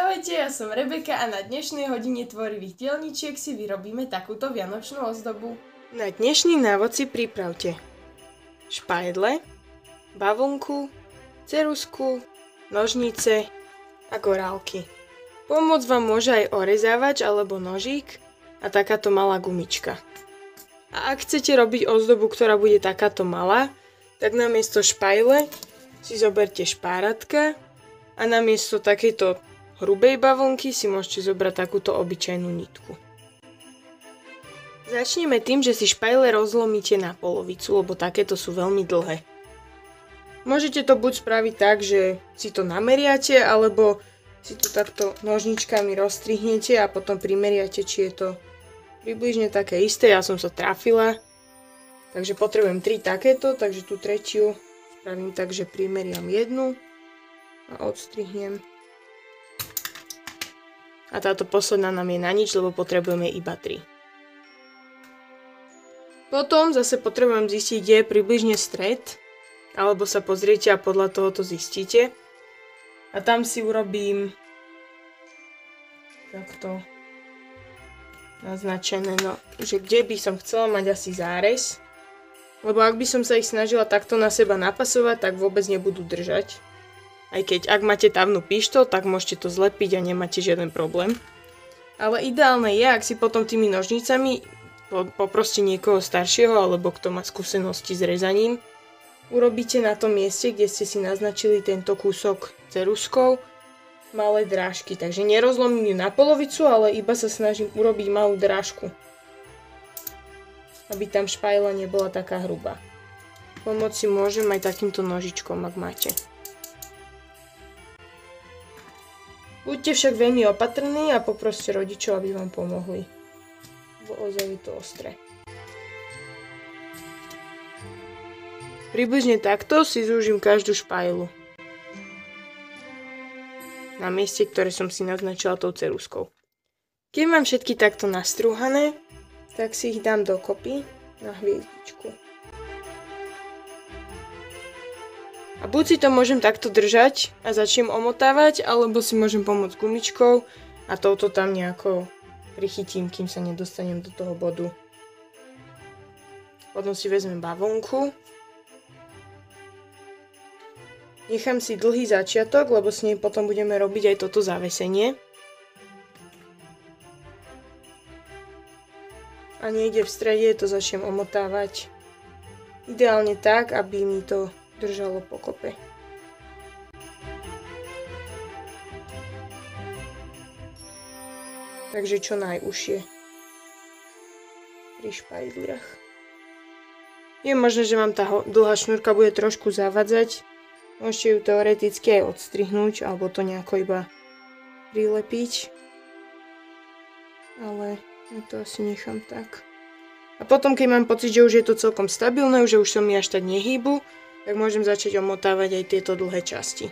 Ahojte, ja som Rebeka a na dnešnej hodine tvorivých dielničiek si vyrobíme takúto vianočnú ozdobu. Na dnešný návod si pripravte špajdle, bavlnku, ceruzku, nožnice a gorálky. Pomôcť vám môže aj orezávač alebo nožík a takáto malá gumička. A ak chcete robiť ozdobu, ktorá bude takáto malá, tak namiesto špajdle si zoberte špáratka a namiesto takejto hrubej bavlnky si môžete zobrať takúto obyčajnú nitku. Začneme tým, že si špajdle rozlomíte na polovicu, lebo takéto sú veľmi dlhé. Môžete to buď spraviť tak, že si to nameriate, alebo si to takto nožničkami rozstrihnete a potom primeriate, či je to približne také isté. Ja som sa trafila, takže potrebujem 3 takéto, takže tú tretiu spravím tak, že primeriam jednu a odstrihnem. A táto posledná nám je na nič, lebo potrebujeme iba 3. Potom zase potrebujem zistiť, kde je približne stred, alebo sa pozriete a podľa toho to zistíte. A tam si urobím takto naznačené, no, že kde by som chcela mať asi zárez. Lebo ak by som sa ich snažila takto na seba napasovať, tak vôbec nebudú držať. Aj keď ak máte tavnú pištol, tak môžete to zlepiť a nemáte žiaden problém. Ale ideálne je, ak si potom tými nožnicami poproste niekoho staršieho, alebo kto má skúsenosti s rezaním, urobíte na tom mieste, kde ste si naznačili tento kúsok ceruzkou, malé drážky. Takže nerozlomím ju na polovicu, ale iba sa snažím urobiť malú drážku, aby tam špajla nebola taká hrubá. Pomôcť si môžem aj takýmto nožičkom, ak máte. Buďte však veľmi opatrní a poproste rodičov, aby vám pomohli. Bo ozaj je to ostré. Približne takto si zúžim každú špajlu. Na mieste, ktoré som si naznačila tou ceruzkou. Keď mám všetky takto nastrúhané, tak si ich dám dokopy na hviezdičku. A buď si to môžem takto držať a začnem omotávať, alebo si môžem pomôcť gumičkou a touto tam nejako prichytím, kým sa nedostanem do toho bodu. Potom si vezmem bavlnku. Nechám si dlhý začiatok, lebo s nej potom budeme robiť aj toto zavesenie. A niekde v strede to začnem omotávať. Ideálne tak, aby mi to držalo pokope. Takže čo najúžšie pri špajdliach. Je možné, že vám tá dlhá šnúrka bude trošku zavadzať. Môžete ju teoreticky aj odstrihnúť, alebo to nejako iba prilepiť. Ale ja to asi nechám tak. A potom, keď mám pocit, že už je to celkom stabilné, že už sa mi až tak nehýbu, tak môžem začať omotávať aj tieto dlhé časti.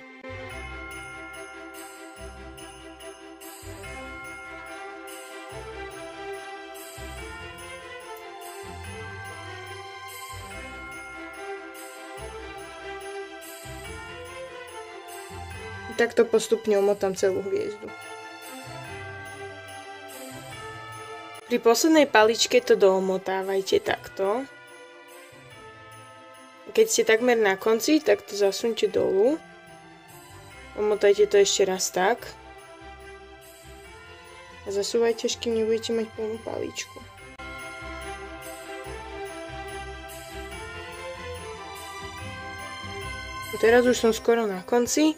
Takto postupne omotám celú hviezdu. Pri poslednej paličke to doomotávajte takto. Keď ste takmer na konci, tak to zasunte dolu. Omotajte to ešte raz tak. A zasúvajte, až kým nebudete mať plnú paličku. A teraz už som skoro na konci.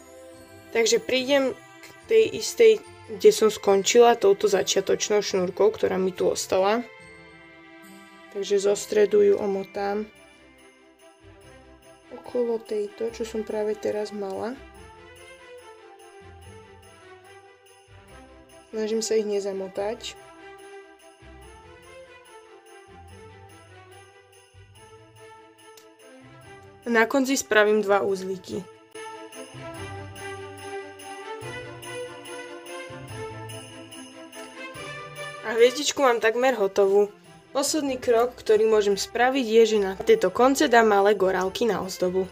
Takže prídem k tej istej, kde som skončila, touto začiatočnou šnúrkou, ktorá mi tu ostala. Takže zo stredu ju omotám okolo tejto, čo som práve teraz mala. Snažím sa ich nezamotať. A na konci spravím 2 uzlíky. A hviezdičku mám takmer hotovú. Posledný krok, ktorý môžem spraviť, je, že na tieto konce dám malé gorálky na ozdobu.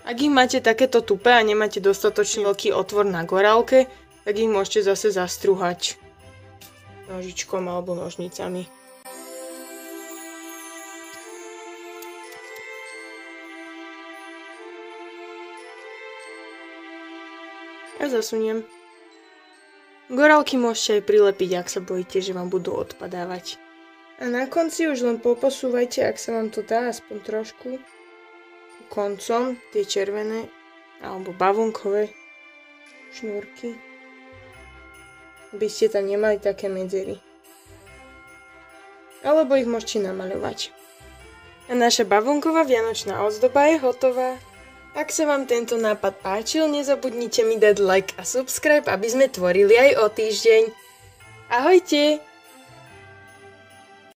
Ak ich máte takéto tupé a nemáte dostatočne veľký otvor na gorálke, tak ich môžete zase zastruhať nožičkom alebo nožnicami. A zasuniem. Gorálky môžete aj prilepiť, ak sa bojíte, že vám budú odpadávať. A na konci už len poposúvajte, ak sa vám to dá, aspoň trošku, koncom tie červené alebo bavlnkové šnúrky, aby ste tam nemali také medzery. Alebo ich môžete namaľovať. A naša bavlnková vianočná ozdoba je hotová. Ak sa vám tento nápad páčil, nezabudnite mi dať like a subscribe, aby sme tvorili aj o týždeň. Ahojte!